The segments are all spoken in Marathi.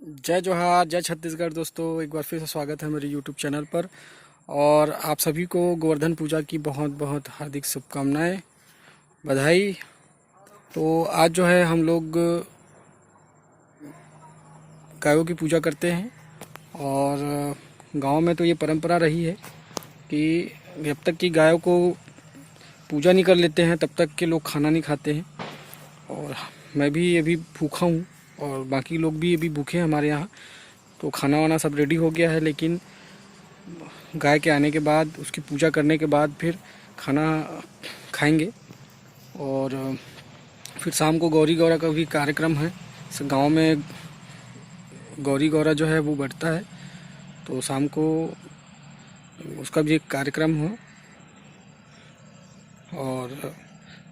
जय जोहार, जय छत्तीसगढ़। दोस्तों, एक बार फिर से स्वागत है मेरे यूट्यूब चैनल पर। और आप सभी को गोवर्धन पूजा की बहुत बहुत हार्दिक शुभकामनाएं, बधाई। तो आज जो है हम लोग गायों की पूजा करते हैं। और गांव में तो ये परंपरा रही है कि जब तक कि गायों को पूजा नहीं कर लेते हैं तब तक के लोग खाना नहीं खाते हैं। और मैं भी अभी भूखा हूँ और बाकी लोग भी अभी भूखे हैं हमारे यहाँ। तो खाना वाना सब रेडी हो गया है, लेकिन गाय के आने के बाद, उसकी पूजा करने के बाद फिर खाना खाएंगे। और फिर शाम को गौरी गौरा का भी कार्यक्रम है। गांव में गौरी गौरा जो है वो बढ़ता है, तो शाम को उसका भी एक कार्यक्रम हो। और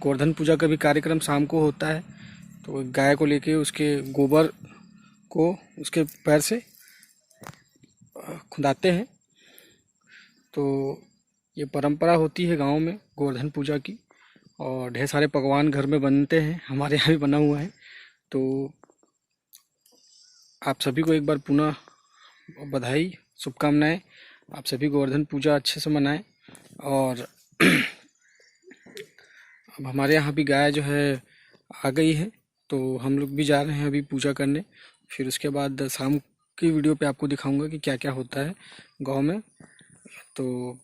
गोवर्धन पूजा का भी कार्यक्रम शाम को होता है। तो गाय को लेके उसके गोबर को उसके पैर से खुदाते हैं। तो ये परंपरा होती है गांव में गोवर्धन पूजा की। और ढेर सारे पकवान घर में बनते हैं, हमारे यहाँ भी बना हुआ है। तो आप सभी को एक बार पुनः बधाई, शुभकामनाएं। आप सभी गोवर्धन पूजा अच्छे से मनाएं। और अब हमारे यहाँ भी गाय जो है आ गई है, तो हम लोग भी जा रहे हैं अभी पूजा करने। फिर उसके बाद शाम की वीडियो पे आपको दिखाऊंगा कि क्या क्या होता है गांव में। तो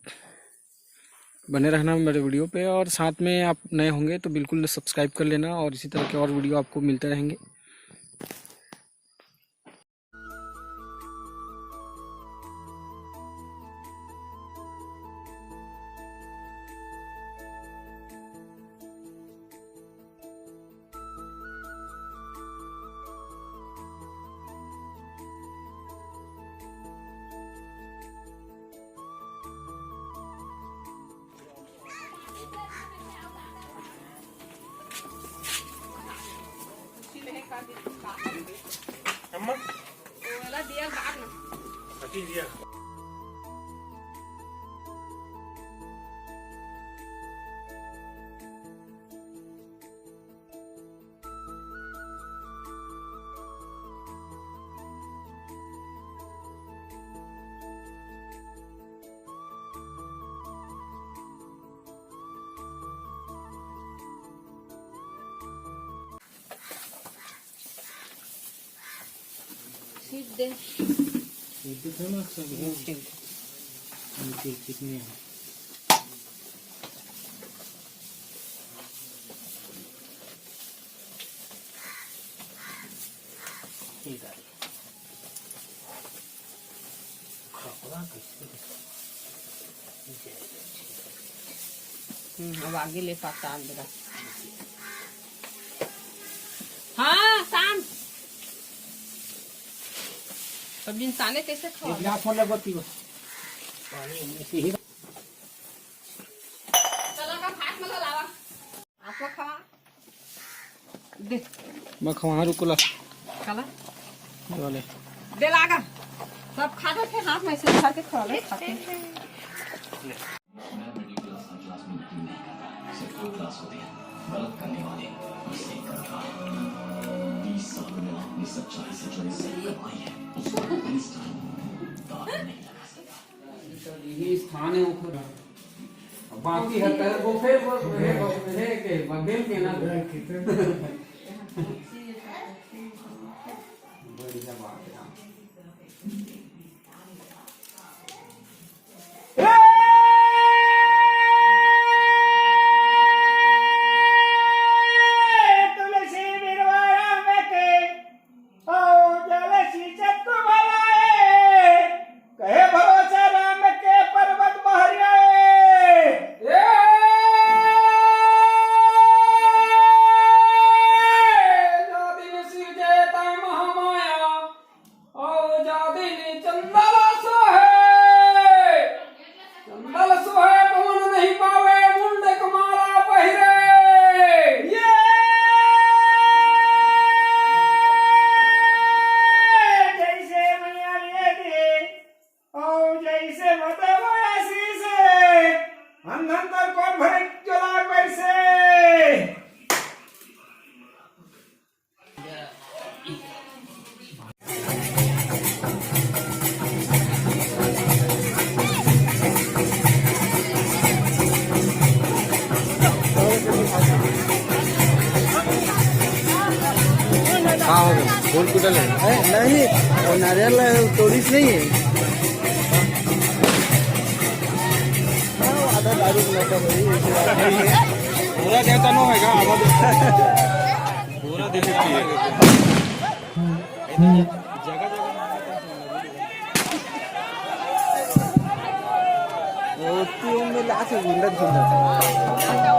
बने रहना मेरे वीडियो पे, और साथ में आप नए होंगे तो बिल्कुल सब्सक्राइब कर लेना, और इसी तरह के और वीडियो आपको मिलते रहेंगे। अम्मा वाला दिया बाद में अति दिया सीधे अब आगे ले पाता अंदर। हाँ शाम अब इंसाने कैसे खाओ फोन लगती है। चलो का भात में लावा आप लोग खा दे मैं खवा रुकला चला वाले दे लागा सब खा दो फिर हाथ में से उठा के खा ले खाते यही स्थान है ऊपर। बाकी है वो फिर है के बगल के ना बढ़िया बात है। फूल कुटल है नहीं, वो नारियल तोड़ीस नहीं है। आधा दारू पूरा देता नो है का पूरा दे सकती है जगह जगह में ला के गुंडा पूरा ठंडा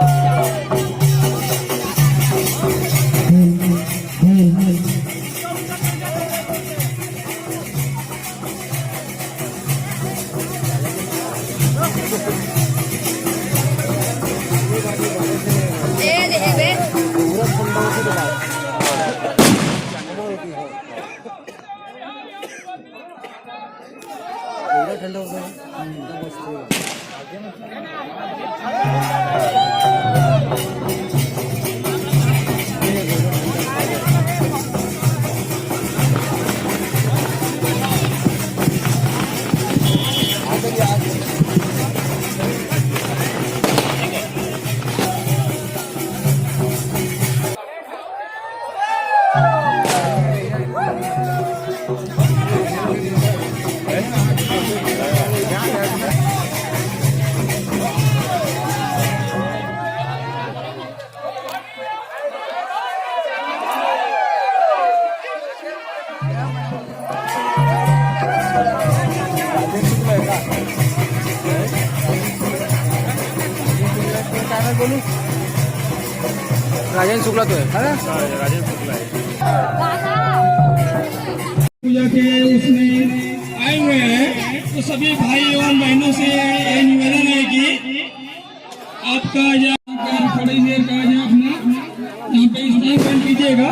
होती पूरा ठंडा होता है। बोलूं राजेंद्र शुक्ला तो है राजेंद्र शुक्ला है। पूजा के उसमें आए हुए हैं, तो सभी भाई एवं बहनों से यह निवेदन है कि आपका थोड़ी देर का अपना यहाँ पे स्नान कर कीजिएगा।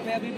अभी